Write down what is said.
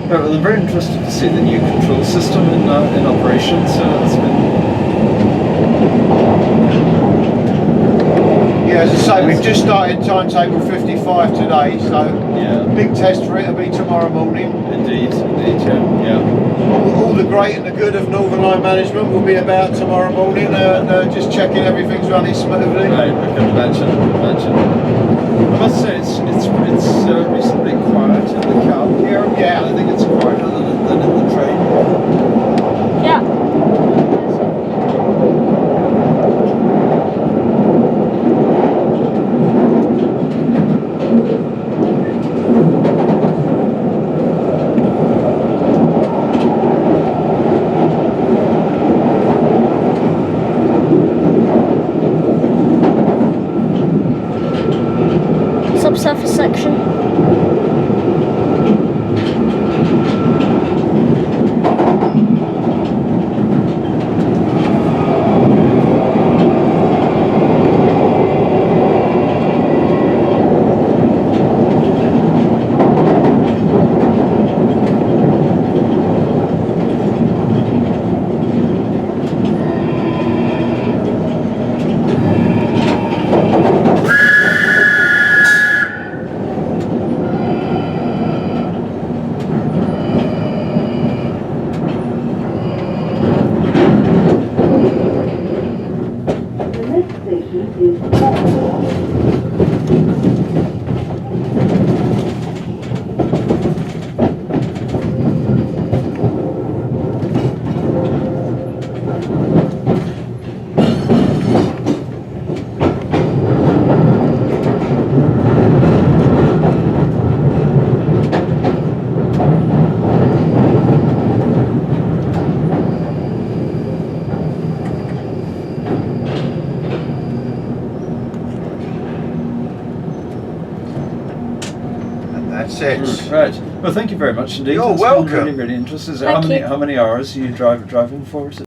Well, I'm very interested to see the new control system in operation. So it's been. Yeah, as I say, we've just started timetable 55 today, so Yeah. big test for it will be tomorrow morning. Indeed, yeah. All the great and the good of Northern Line Management will be about tomorrow morning, just checking everything's running smoothly. Right, I can imagine. I must say it's reasonably quiet in the cab here. Yeah. I think it's quieter than in the train. Yeah. Subsurface section. That's it. Right. Well, thank you very much indeed. You're It's been welcome. really interesting. Thank you. How many hours are you driving for?